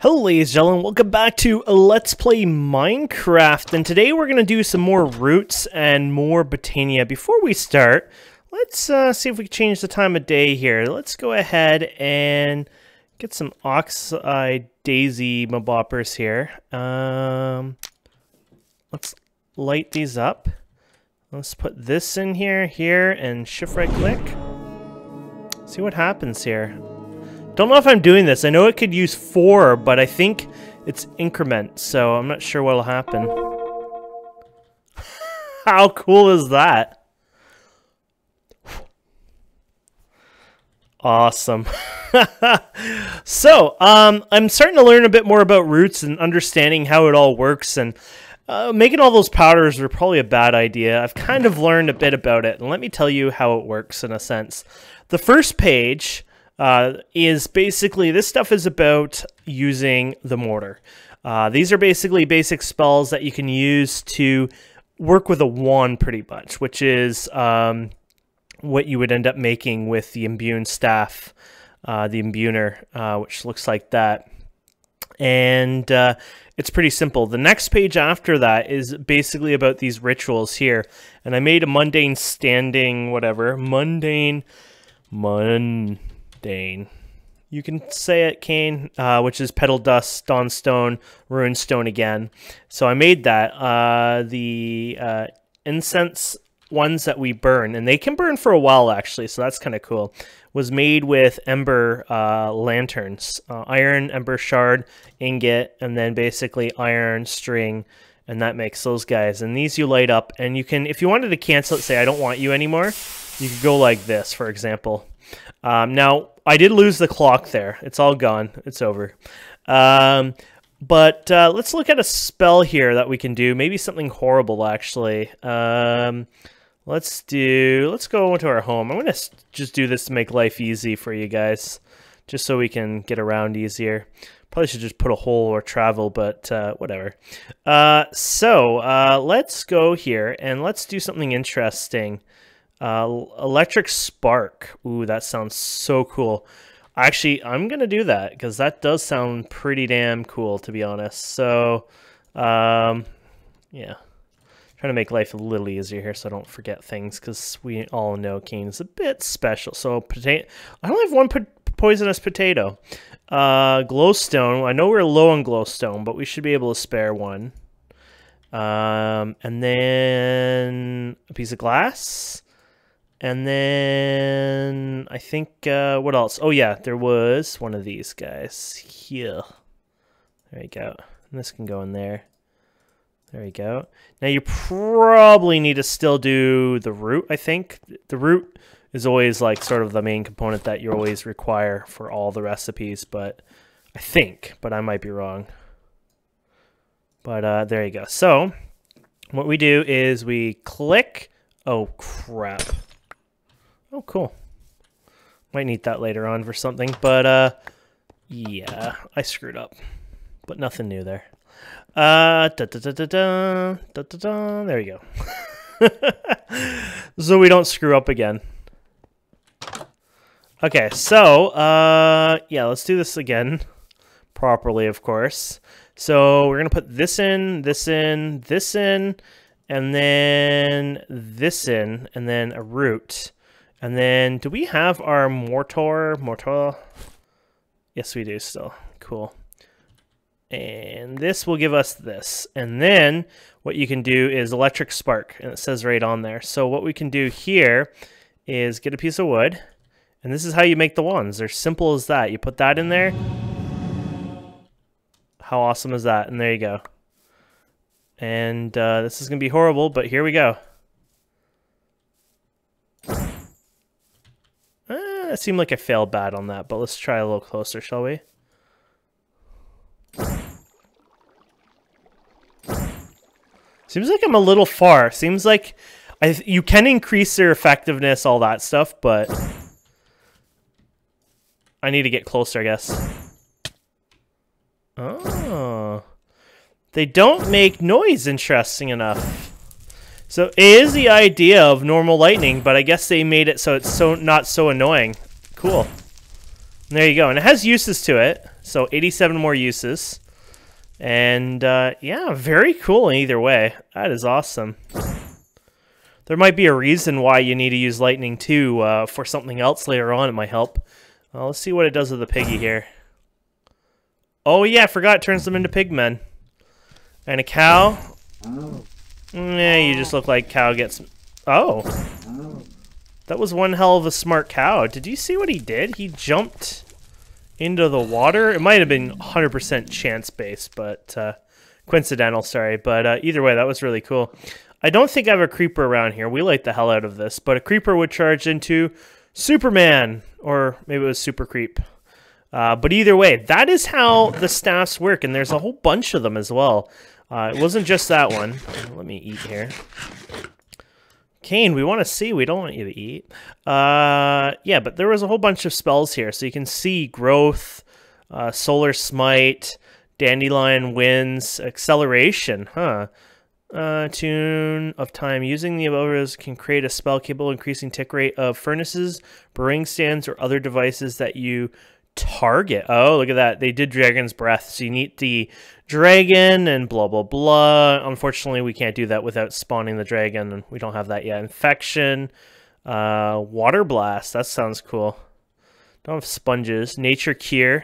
Hello ladies and gentlemen, welcome back to Let's Play Minecraft, and today we're going to do some more roots and more Botania. Before we start, let's see if we can change the time of day here. Let's go ahead and get some oxide daisy maboppers here. Let's light these up. Let's put this in here, and shift right click. See what happens here. Don't know if I'm doing this. I know it could use 4, but I think it's increment, so I'm not sure what'll happen. How cool is that? Awesome. So, I'm starting to learn a bit more about roots and understanding how it all works, and making all those powders were probably a bad idea. I've kind of learned a bit about it, and let me tell you how it works in a sense. The first page is basically, this stuff is about using the mortar. These are basically basic spells that you can use to work with a wand pretty much, which is what you would end up making with the imbued staff, the imbuner, which looks like that. And it's pretty simple. The next page after that is basically about these rituals here. And I made a mundane standing, whatever, mundane. You can say it, Kane, which is petal dust, dawnstone, runestone again. So I made that. The incense ones that we burn, and they can burn for a while actually, so that's kind of cool, was made with ember lanterns. Iron, ember shard, ingot, and then basically iron string, and that makes those guys. And these you light up, and you can, if you wanted to cancel it, say I don't want you anymore, you could go like this, for example. Now, I did lose the clock there. It's all gone. It's over. But let's look at a spell here that we can do. Maybe something horrible, actually. Let's go into our home. I'm going to just do this to make life easy for you guys, just so we can get around easier. Probably should just put a hole or travel, but whatever. Let's go here, and let's do something interesting. Electric spark. Ooh, that sounds so cool. Actually, I'm gonna do that because that does sound pretty damn cool, to be honest. So, yeah, trying to make life a little easier here so I don't forget things, because we all know Kane is a bit special. So, potato. I only have one poisonous potato. Glowstone. I know we're low on glowstone, but we should be able to spare one. And then a piece of glass. And then I think, what else? Oh yeah, there was one of these guys here. There you go. And this can go in there. There you go. Now you probably need to still do the root, I think. The root is always like sort of the main component that you always require for all the recipes, but I think, but I might be wrong. But there you go. So what we do is we click. Oh crap. Oh, cool. Might need that later on for something, but yeah, I screwed up. But nothing new there. There you go. So we don't screw up again. Okay, so yeah, let's do this again properly, of course. So we're gonna put this in, this in, this in, and then this in, and then a root. And then, do we have our mortar? Yes, we do still. Cool. And this will give us this. And then, what you can do is electric spark. And it says right on there. So what we can do here is get a piece of wood. And this is how you make the wands. They're simple as that. You put that in there. How awesome is that? And there you go. And this is going to be horrible, but here we go. It seemed like I failed bad on that, but let's try a little closer, shall we? Seems like I'm a little far. Seems like you can increase their effectiveness, all that stuff, but I need to get closer, I guess. Oh. They don't make noise, interesting enough. So it is the idea of normal lightning, but I guess they made it so it's not so annoying. Cool. And there you go. And it has uses to it. So 87 more uses. And yeah, very cool in either way. That is awesome. There might be a reason why you need to use lightning too for something else later on. It might help. Let's see what it does with the piggy here. Oh yeah, I forgot it turns them into pigmen. And a cow. Yeah, you just look like cow gets... Oh. That was one hell of a smart cow. Did you see what he did? He jumped into the water. It might have been 100% chance-based, but... coincidental, sorry. But either way, that was really cool. I don't think I have a creeper around here. We light the hell out of this. But a creeper would charge into Superman. Or maybe it was Super Creep. But either way, that is how the staffs work. And there's a whole bunch of them as well. It wasn't just that one. Let me eat here. Kane, we want to see. We don't want you to eat. Yeah, but there was a whole bunch of spells here. So you can see Growth, Solar Smite, Dandelion Winds, Acceleration. Tune of Time. Using the above can create a spell capable of increasing tick rate of furnaces, brewing stands, or other devices that you target. Oh, look at that. They did Dragon's Breath. So you need the dragon and blah, blah, blah. Unfortunately, we can't do that without spawning the dragon, and we don't have that yet. Infection. Water Blast. That sounds cool. Don't have sponges. Nature Cure.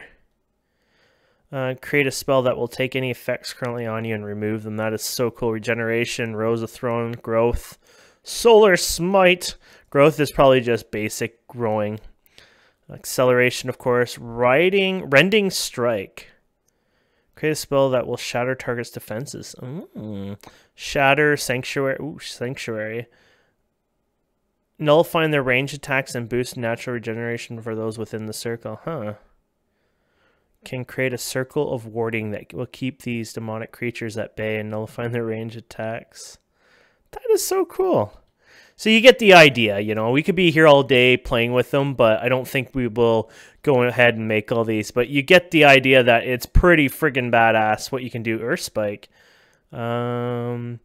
Create a spell that will take any effects currently on you and remove them. That is so cool. Regeneration. Rose of Throne. Growth. Solar Smite. Growth is probably just basic growing. Acceleration, of course. Rending Strike. Create a spell that will shatter target's defenses. Shatter, Sanctuary. Ooh, Sanctuary. Nullifying their range attacks and boost natural regeneration for those within the circle. Can create a circle of warding that will keep these demonic creatures at bay and nullifying their range attacks. That is so cool. So you get the idea, you know. We could be here all day playing with them, but I don't think we will go ahead and make all these. But you get the idea that it's pretty friggin' badass what you can do. Earth Spike. We'll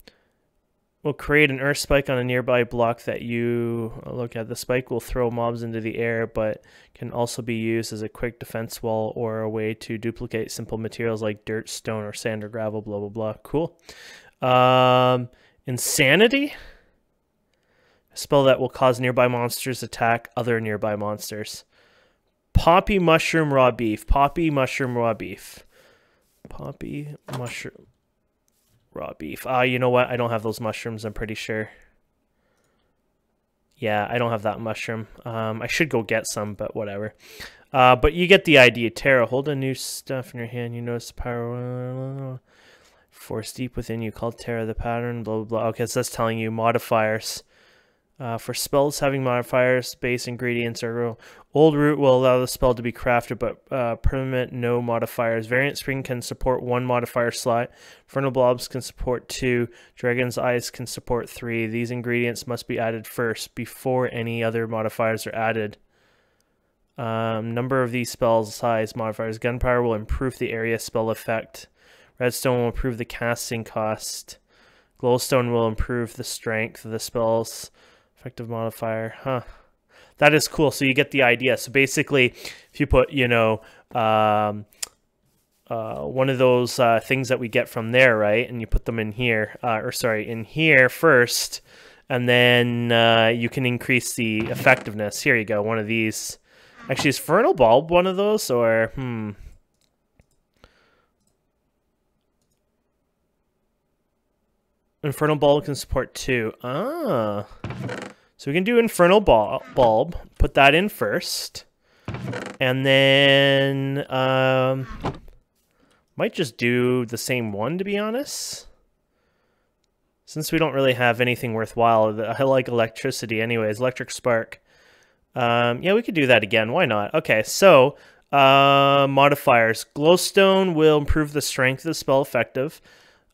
create an Earth Spike on a nearby block that you look at. The spike will throw mobs into the air, but can also be used as a quick defense wall or a way to duplicate simple materials like dirt, stone, or sand or gravel, blah, blah, blah. Cool. Insanity? A spell that will cause nearby monsters attack other nearby monsters. Poppy Mushroom Raw Beef. Poppy Mushroom Raw Beef. Poppy Mushroom Raw Beef. You know what? I don't have those mushrooms, I'm pretty sure. Yeah, I don't have that mushroom. I should go get some, but whatever. But you get the idea. Terra, hold a new stuff in your hand. You notice the power. Force deep within you, called Terra the pattern, blah, blah, blah. Okay, so that's telling you modifiers. For spells having modifiers, base ingredients or old root will allow the spell to be crafted, but permanent no modifiers. Variant Spring can support 1 modifier slot. Infernal Blobs can support 2. Dragon's Eyes can support 3. These ingredients must be added first before any other modifiers are added. Number of these spells size modifiers. Gunpowder will improve the area spell effect. Redstone will improve the casting cost. Glowstone will improve the strength of the spells. Effective modifier. That is cool. So you get the idea. So basically, if you put, you know, one of those things that we get from there, right? And you put them in here, in here first, and then you can increase the effectiveness. Here you go. One of these. Actually, is Infernal Bulb one of those? Or, Infernal Bulb can support 2. So we can do Infernal Bulb. Put that in first. And then might just do the same one, to be honest. Since we don't really have anything worthwhile. I like electricity anyways. Electric Spark. Yeah, we could do that again. Why not? Okay, so modifiers. Glowstone will improve the strength of the spell effective.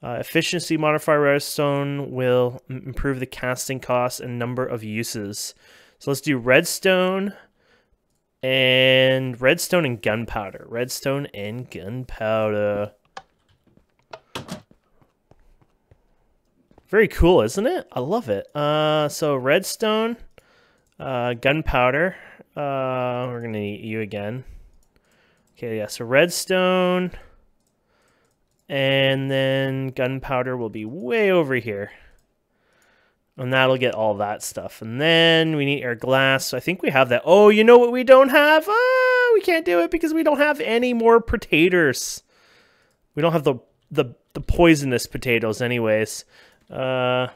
Efficiency modifier redstone will improve the casting cost and number of uses. So let's do redstone and gunpowder. Redstone and gunpowder. Very cool, isn't it? I love it. So redstone, gunpowder. We're gonna need you again. Okay, yeah, so redstone. And then gunpowder will be way over here. And that'll get all that stuff. And then we need our glass. So I think we have that. Oh, you know what we don't have? Oh, we can't do it because we don't have any more potatoes. We don't have the poisonous potatoes anyways. No,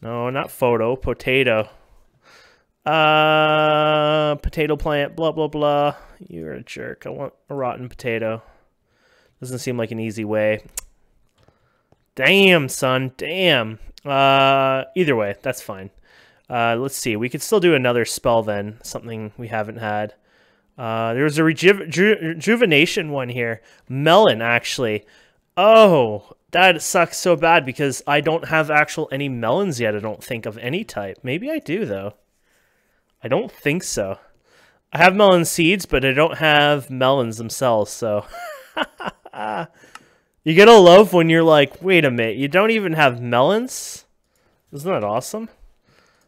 not photo. Potato. Potato plant. Blah, blah, blah. You're a jerk. I want a rotten potato. Doesn't seem like an easy way. Damn, son. Damn. Either way, that's fine. Let's see. We could still do another spell then. Something we haven't had. There's a rejuvenation one here. Melon, actually. Oh, that sucks so bad because I don't have any melons yet, I don't think, of any type. Maybe I do, though. I don't think so. I have melon seeds, but I don't have melons themselves, so... You gotta love when you're like, wait a minute, you don't even have melons? Isn't that awesome?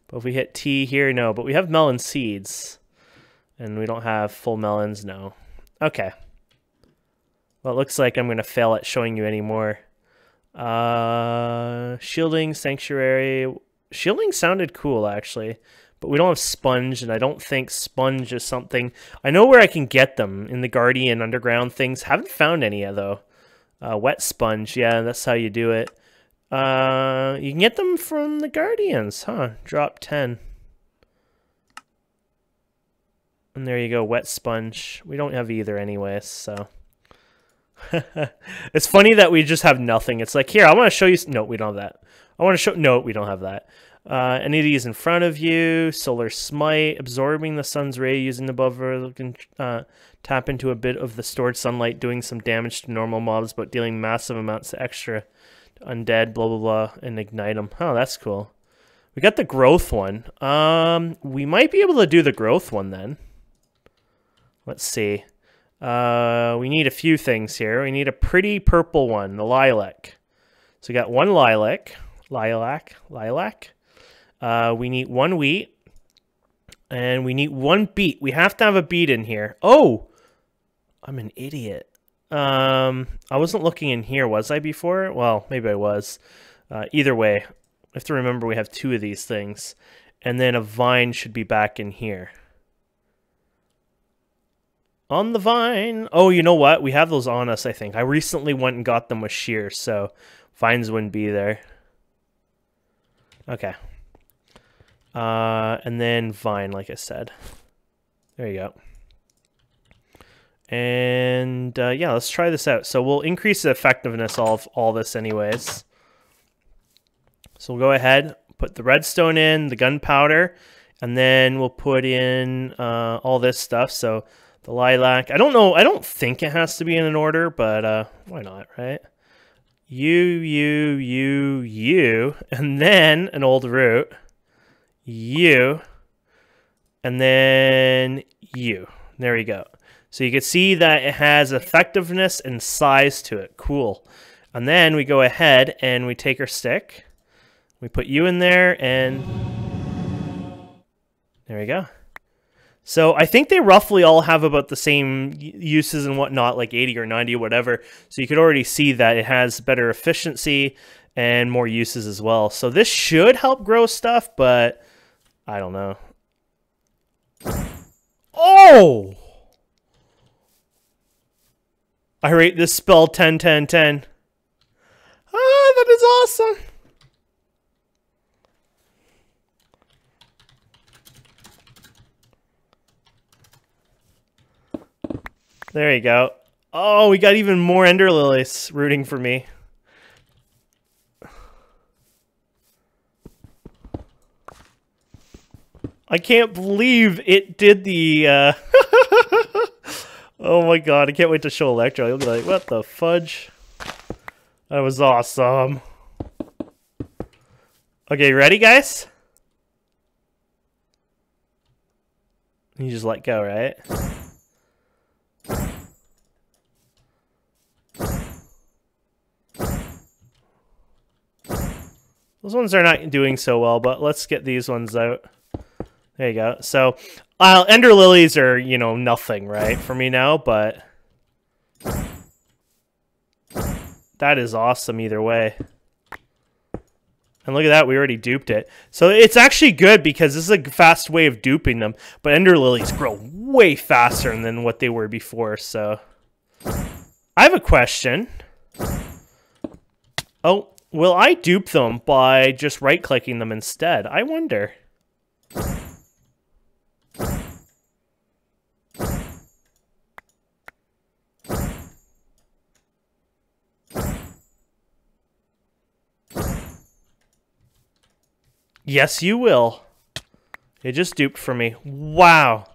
But if we hit T here, no. But we have melon seeds. And we don't have full melons, no. Okay. Well, it looks like I'm gonna fail at showing you any more. Shielding, sanctuary. Shielding sounded cool, actually. But we don't have sponge, and I don't think sponge is something... I know where I can get them in the Guardian underground things. Haven't found any yet, though. Wet sponge, yeah, that's how you do it. You can get them from the Guardians, huh? Drop 10. And there you go, wet sponge. We don't have either anyways, so... It's funny that we just have nothing. It's like, here, I want to show you... No, we don't have that. I want to show... No, we don't have that. Any of these in front of you. Solar Smite. Absorbing the sun's ray using the buffer. Can tap into a bit of the stored sunlight, doing some damage to normal mobs, but dealing massive amounts of extra undead, blah, blah, blah, and ignite them. Oh, that's cool. We got the growth one. We might be able to do the growth one then. Let's see. We need a few things here. We need a pretty purple one, the lilac. So we got one lilac. Lilac. We need one wheat. And we need one beet. We have to have a beet in here. Oh! I'm an idiot. I wasn't looking in here, was I, before? Well, maybe I was. Either way, I have to remember we have two of these things. And then a vine should be back in here. On the vine. Oh, you know what? We have those on us, I think. I recently went and got them with shears, so vines wouldn't be there. Okay. And then vine, like I said. There you go. And yeah, let's try this out. So we'll increase the effectiveness of all this anyways. So we'll go ahead, put the redstone in, the gunpowder, and then we'll put in all this stuff. So the lilac. I don't know. I don't think it has to be in an order, but why not, right? You, and then an old root. You, and then you. There we go. So you can see that it has effectiveness and size to it. Cool. And then we go ahead and we take our stick. We put you in there, and there we go. So I think they roughly all have about the same uses and whatnot, like 80 or 90 or whatever. So you could already see that it has better efficiency and more uses as well. So this should help grow stuff, but I don't know. Oh! I rate this spell 10, 10, 10. Ah, that is awesome! There you go. Oh, we got even more Ender Lilies rooting for me. I can't believe it did the... Oh my god, I can't wait to show Electro. He'll be like, what the fudge? That was awesome. Okay, ready, guys? You just let go, right? Those ones are not doing so well, but let's get these ones out. There you go. So, ender lilies are, you know, nothing, right, for me now, but that is awesome either way. And look at that, we already duped it. So it's actually good because this is a fast way of duping them, but ender lilies grow way faster than what they were before, so. I have a question. Oh, will I dupe them by just right-clicking them instead? I wonder. Yes, you will. It just duped for me. Wow.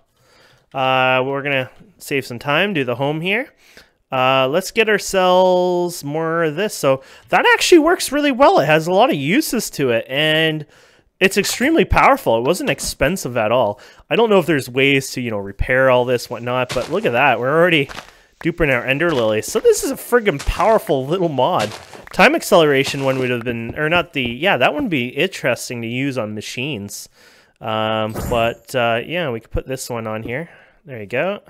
We're going to save some time, do the home here. Let's get ourselves more of this. So that actually works really well. It has a lot of uses to it, and it's extremely powerful. It wasn't expensive at all. I don't know if there's ways to, you know, repair all this, whatnot, but look at that. We're already duping our ender lilies. So this is a friggin' powerful little mod. Time acceleration one would have been, or not the, yeah, that one would be interesting to use on machines. Yeah, we could put this one on here. There you go.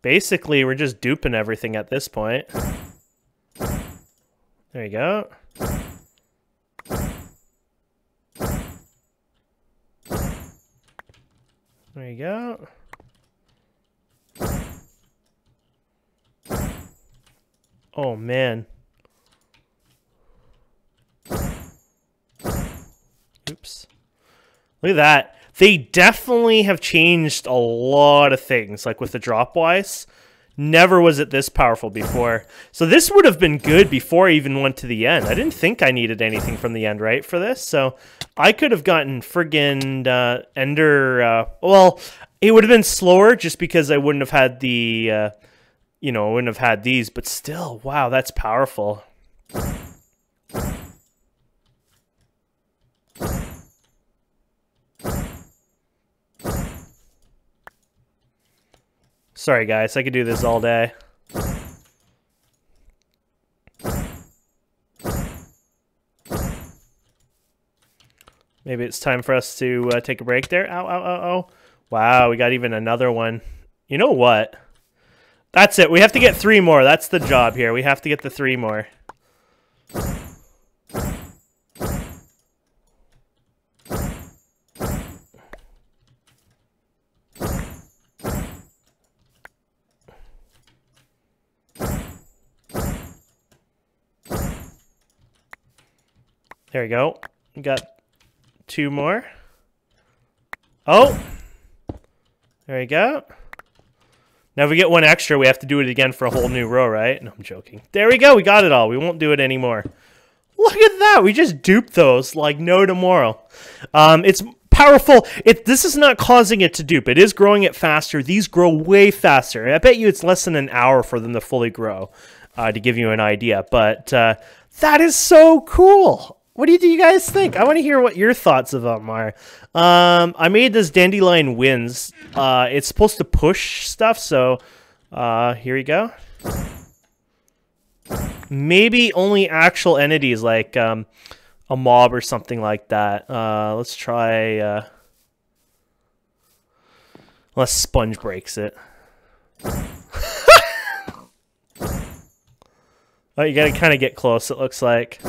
Basically, we're just duping everything at this point. There you go. There you go. Oh, man. Oops. Look at that. They definitely have changed a lot of things, like with the drop-wise. Never was it this powerful before. So this would have been good before I even went to the end. I didn't think I needed anything from the end, right, for this? So I could have gotten friggin' ender... well, it would have been slower just because I wouldn't have had the... you know, I wouldn't have had these. But still, wow, that's powerful. Sorry, guys. I could do this all day. Maybe it's time for us to take a break there. Ow, ow, ow, ow. Wow, we got even another one. You know what? That's it. We have to get 3 more. That's the job here. We have to get the 3 more. There we go. We got 2 more. Oh! There we go. Now if we get 1 extra, we have to do it again for a whole new row, right? No, I'm joking. There we go. We got it all. We won't do it anymore. Look at that. We just duped those like no tomorrow. It's powerful. This is not causing it to dupe. It is growing it faster. These grow way faster. I bet you it's less than an hour for them to fully grow, to give you an idea. But that is so cool. What do you guys think? I want to hear what your thoughts of them are. I made this dandelion winds. It's supposed to push stuff, so here we go. Maybe only actual entities like a mob or something like that. Let's try... unless Sponge breaks it. Oh, you gotta kind of get close, it looks like.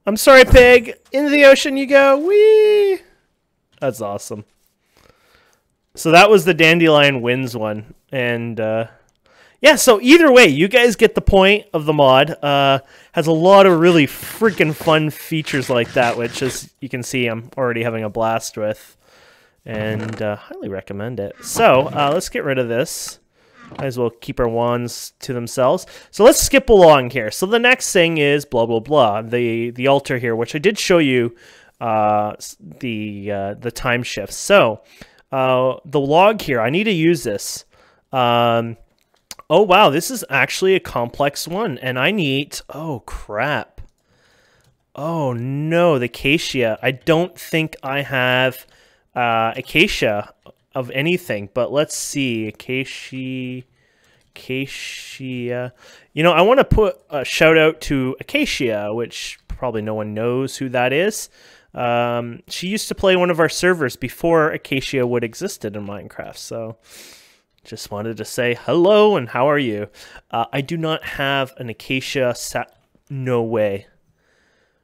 I'm sorry, pig. Into the ocean you go. Whee! That's awesome. So that was the Dandelion Winds one. And, yeah, so either way, you guys get the point of the mod. Has a lot of really freaking fun features like that, which, as you can see, I'm already having a blast with. And highly recommend it. So, let's get rid of this. Might as well keep our wands to themselves. So let's skip along here. So the next thing is blah, blah, blah. The altar here, which I did show you the time shift. So the log here, I need to use this. Oh, wow, this is actually a complex one. And I need... Oh, crap. Oh, no, the acacia. I don't think I have acacia of anything, but let's see. Acacia. You know, I want to put a shout out to Acacia, which Probably no one knows who that is. She used to play one of our servers before Acacia Wood existed in Minecraft, so just wanted to say hello and how are you? I do not have an Acacia no way.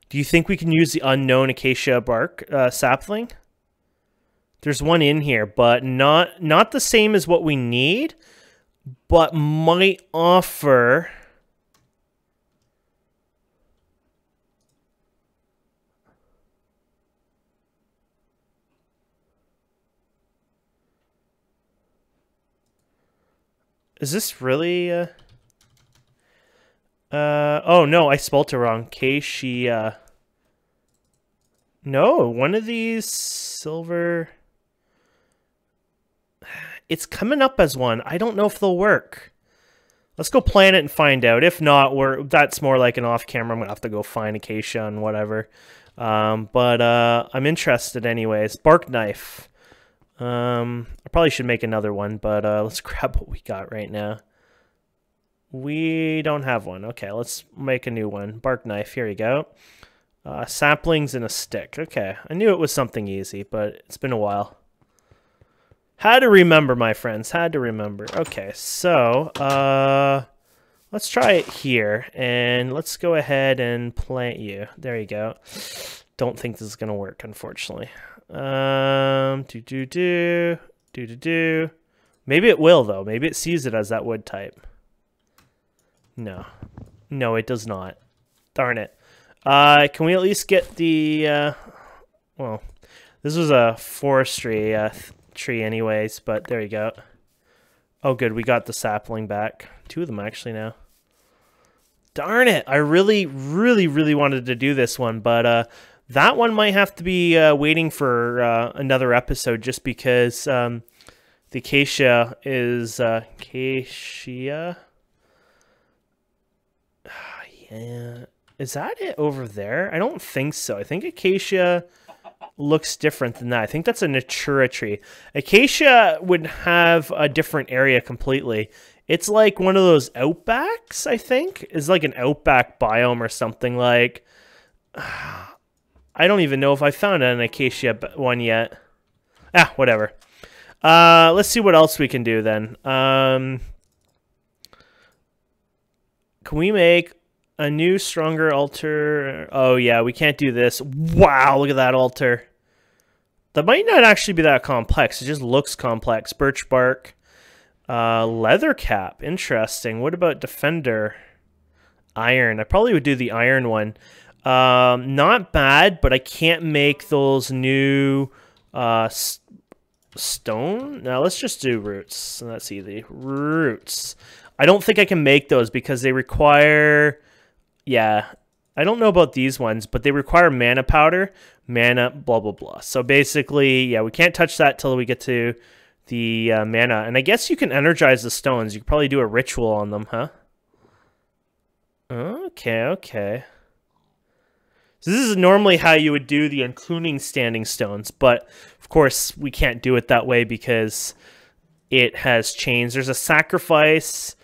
Do you think we can use the unknown Acacia bark sapling? There's one in here, but not the same as what we need, but might offer... Is this really... oh, no, I spelled it wrong. Acacia... No, one of these silver... It's coming up as one. I don't know if they'll work. Let's go plan it and find out. If not, that's more like an off-camera. I'm going to have to go find Acacia and whatever. But I'm interested anyways. Bark knife. I probably should make another one, but let's grab what we got right now. We don't have one. Okay, let's make a new one. Bark knife. Here we go. Saplings and a stick. Okay, I knew it was something easy, but it's been a while. Had to remember, my friends. Had to remember. Okay, so let's try it here, and let's go ahead and plant you. There you go. Don't think this is gonna work, unfortunately. Maybe it will though. Maybe it sees it as that wood type. No, it does not. Darn it. Can we at least get the? Well, this was a forestry tree anyways, but there you go. Oh good, we got the sapling back. 2 of them actually now. Darn it, I really wanted to do this one, but that one might have to be waiting for another episode just because the acacia is acacia. Yeah, is that it over there? I don't think so. I think acacia looks different than that. I think that's a Natura tree. Acacia would have a different area completely. It's like one of those outbacks, I think. It's like an outback biome or something like... I don't even know if I found an acacia one yet. Ah, whatever. Let's see what else we can do then. Can we make a new, stronger altar? Oh, yeah, we can't do this. Wow, look at that altar. That might not actually be that complex. It just looks complex. Birch bark. Leather cap. Interesting. What about defender? Iron. I probably would do the iron one. Not bad, but I can't make those new stone. Now let's just do roots. That's easy. Roots. I don't think I can make those because they require... Yeah, I don't know about these ones, but they require mana powder, mana, blah, blah, blah. So basically, yeah, we can't touch that till we get to the mana. And I guess you can energize the stones. You could probably do a ritual on them, huh? Okay. So this is normally how you would do the including standing stones, but of course we can't do it that way because it has changed. There's a sacrifice.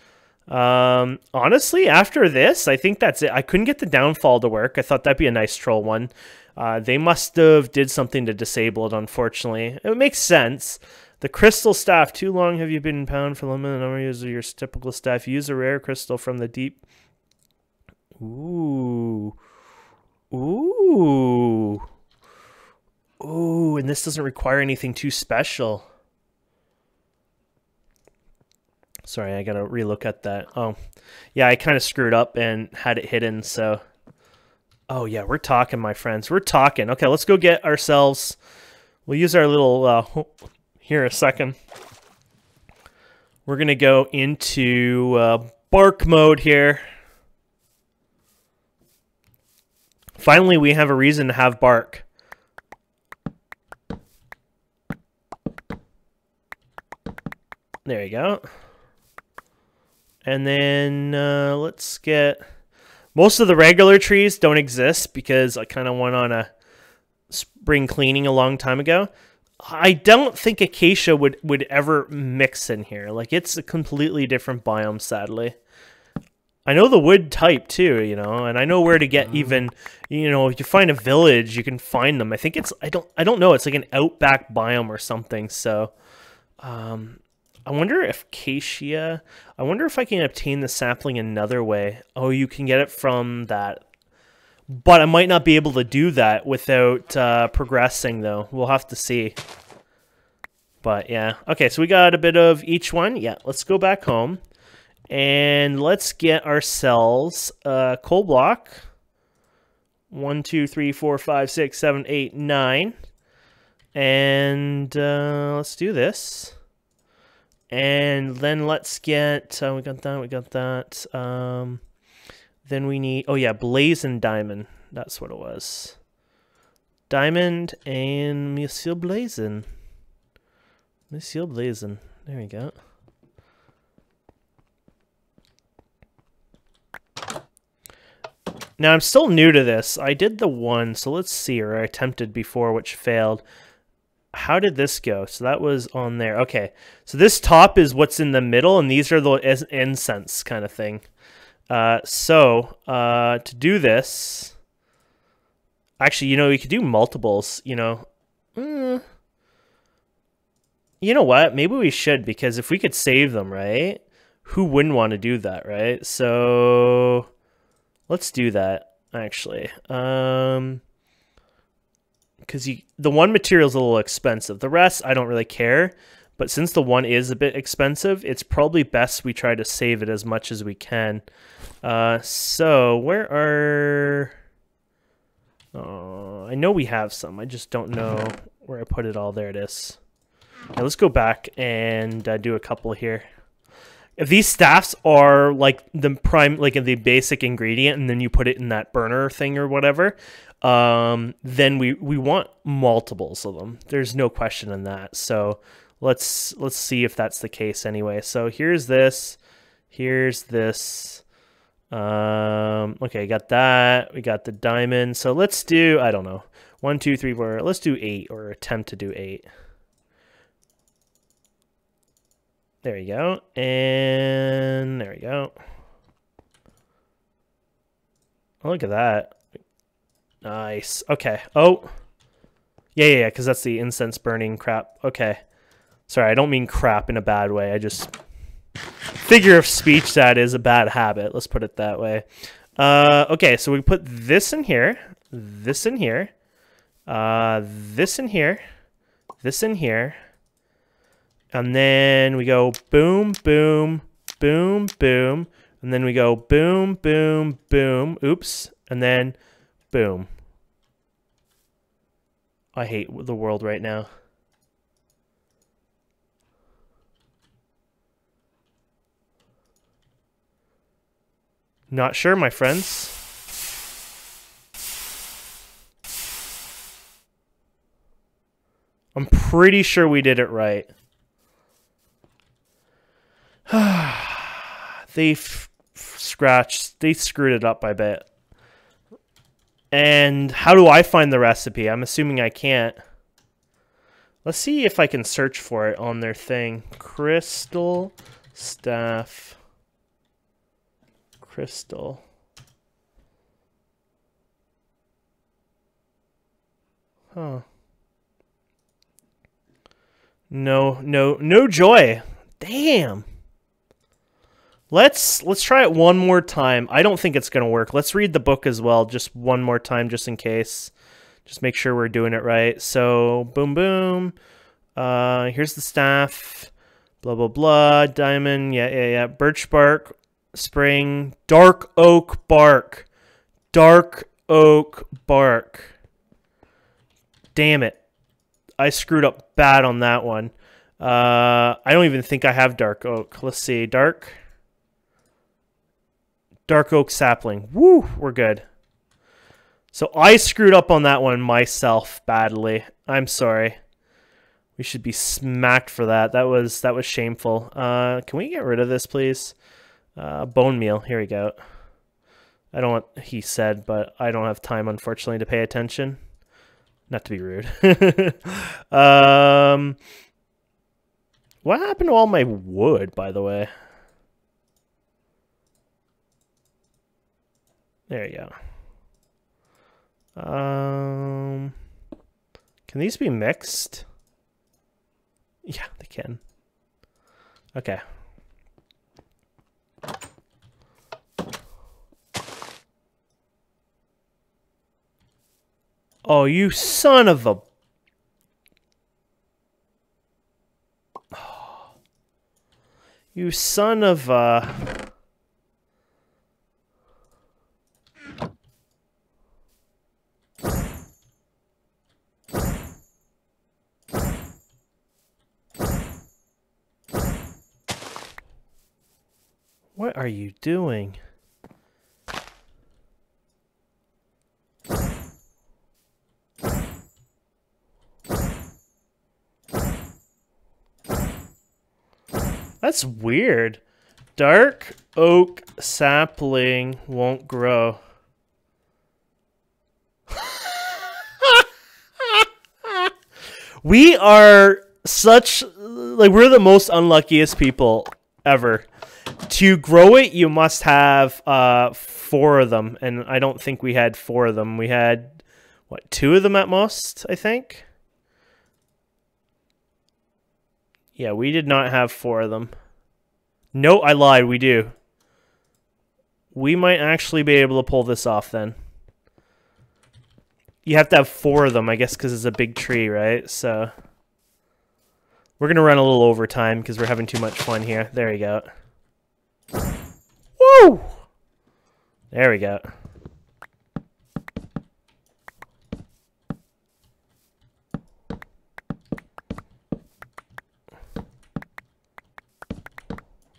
Honestly, after this, I think that's it. I couldn't get the downfall to work. I thought that'd be a nice troll one. They must have did something to disable it, unfortunately. It makes sense. The crystal staff. Too long have you been pound for limited number of use of your typical staff. Use a rare crystal from the deep. Ooh, and this doesn't require anything too special. Sorry, I gotta relook at that. Oh, yeah, I kind of screwed up and had it hidden, so... Oh, yeah, we're talking, my friends. We're talking. Okay, let's go get ourselves... We'll use our little... here a second. We're gonna go into bark mode here. Finally, we have a reason to have bark. There you go. And then let's get... Most of the regular trees don't exist because I kind of went on a spring cleaning a long time ago. I don't think acacia would ever mix in here. Like, it's a completely different biome, sadly. I know the wood type too, you know, and I know where to get even, you know, if you find a village, you can find them. I think it's, I don't know, it's like an outback biome or something. So, I wonder if acacia, I wonder if I can obtain the sapling another way. Oh, you can get it from that. But I might not be able to do that without progressing, though. We'll have to see. But yeah. Okay, so we got a bit of each one. Yeah, let's go back home. And let's get ourselves a coal block. 1, 2, 3, 4, 5, 6, 7, 8, 9. And let's do this. And then let's get, we got that. Then we need, oh yeah, blazing diamond. That's what it was. Diamond and Monsieur Blazing. Monsieur Blazing. There we go. Now, I'm still new to this. I did the one, so let's see, or I attempted before, which failed. How did this go? So that was on there. Okay, so this top is what's in the middle, and these are the incense kind of thing. To do this, actually, you know, you could do multiples, you know. You know what? Maybe we should, because if we could save them, right? Who wouldn't want to do that, right? So let's do that, actually. Because the one material is a little expensive. The rest, I don't really care. But since the one is a bit expensive, it's probably best we try to save it as much as we can. So where are... I know we have some. I just don't know where I put it all. There it is. Now let's go back and do a couple here. If these staffs are like the prime, like the basic ingredient, and then you put it in that burner thing or whatever, then we want multiples of them. There's no question in that. So let's see if that's the case anyway. So here's this. Here's this. Okay, got that. We got the diamond. So let's do, I don't know, 1, 2, 3, 4. Let's do 8, or attempt to do 8. There you go. And there we go. Oh, look at that. Nice. Okay. Oh. Yeah, because that's the incense burning crap. Okay. Sorry, I don't mean crap in a bad way. I just... Figure of speech, that is a bad habit. Let's put it that way. Okay, so we put this in here. This in here. This in here. This in here. And then we go boom, boom, boom, boom. And then we go boom, boom, boom. Oops. And then boom. I hate the world right now. Not sure, my friends. I'm pretty sure we did it right. They screwed it up, I bet. And how do I find the recipe? I'm assuming I can't. Let's see if I can search for it on their thing. Crystal staff. Crystal. Huh. No joy. Damn. Let's try it one more time. I don't think it's going to work. Let's read the book as well, just one more time, just in case. Just make sure we're doing it right. So, boom, boom. Here's the staff. Blah, blah, blah. Diamond. Yeah. Birch bark. Spring. Dark oak bark. Dark oak bark. Damn it. I screwed up bad on that one. I don't even think I have dark oak. Let's see. Dark oak sapling. Woo, we're good. So I screwed up on that one myself badly. I'm sorry. We should be smacked for that. That was shameful. Can we get rid of this, please? Bone meal. Here we go. I don't want, he said, but I don't have time, unfortunately, to pay attention. Not to be rude. What happened to all my wood, by the way? There you go. Can these be mixed? Yeah, they can. Okay. Oh, you son of a... You son of a... What are you doing? That's weird. Dark oak sapling won't grow. We are such, like, we're the most unluckiest people ever. To grow it, you must have 4 of them, and I don't think we had 4 of them. We had, what, 2 of them at most, I think? Yeah, we did not have 4 of them. No, I lied, we do. We might actually be able to pull this off then. You have to have 4 of them, I guess, because it's a big tree, right? So we're going to run a little overtime because we're having too much fun here. There we go. Woo! There we go.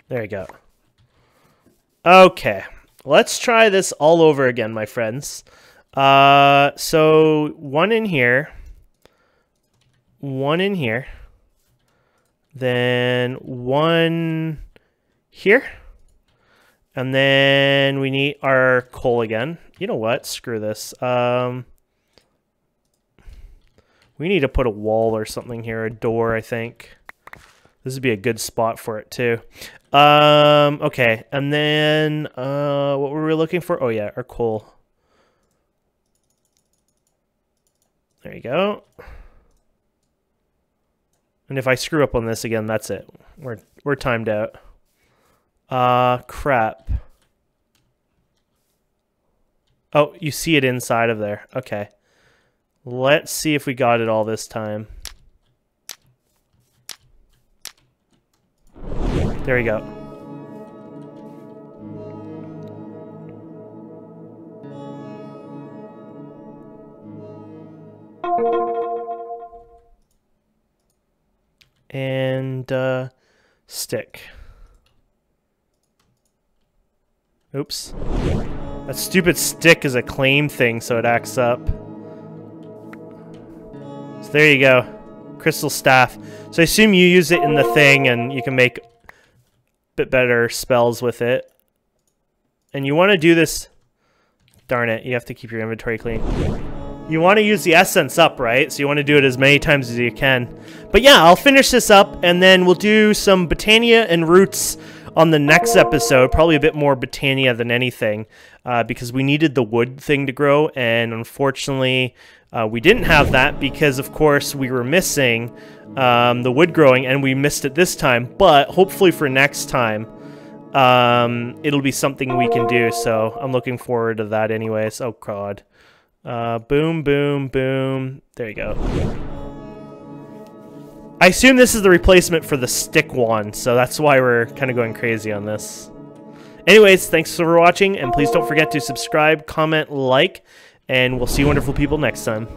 There we go. Okay, let's try this all over again, my friends. So 1 in here, 1 in here, then 1 here, and then we need our coal again. You know what? Screw this. We need to put a wall or something here, a door, I think. This would be a good spot for it too. Okay, and then what were we looking for? Oh yeah, our coal. There you go. And if I screw up on this again, that's it. We're timed out. Crap. Oh, you see it inside of there. Okay. Let's see if we got it all this time. There we go. And stick. Oops. That stupid stick is a claim thing, so it acts up. So there you go. Crystal staff. So I assume you use it in the thing and you can make a bit better spells with it. And you want to do this... Darn it, you have to keep your inventory clean. You want to use the essence up, right? So you want to do it as many times as you can. But yeah, I'll finish this up, and then we'll do some Botania and roots on the next episode. Probably a bit more Botania than anything, because we needed the wood thing to grow, and unfortunately, we didn't have that because, of course, we were missing the wood growing, and we missed it this time. But hopefully for next time, it'll be something we can do. So I'm looking forward to that anyways. Oh, God. Boom, boom, boom. There you go. I assume this is the replacement for the stick wand, so that's why we're kind of going crazy on this. Anyways, thanks for watching, and please don't forget to subscribe, comment, like, and we'll see you wonderful people next time.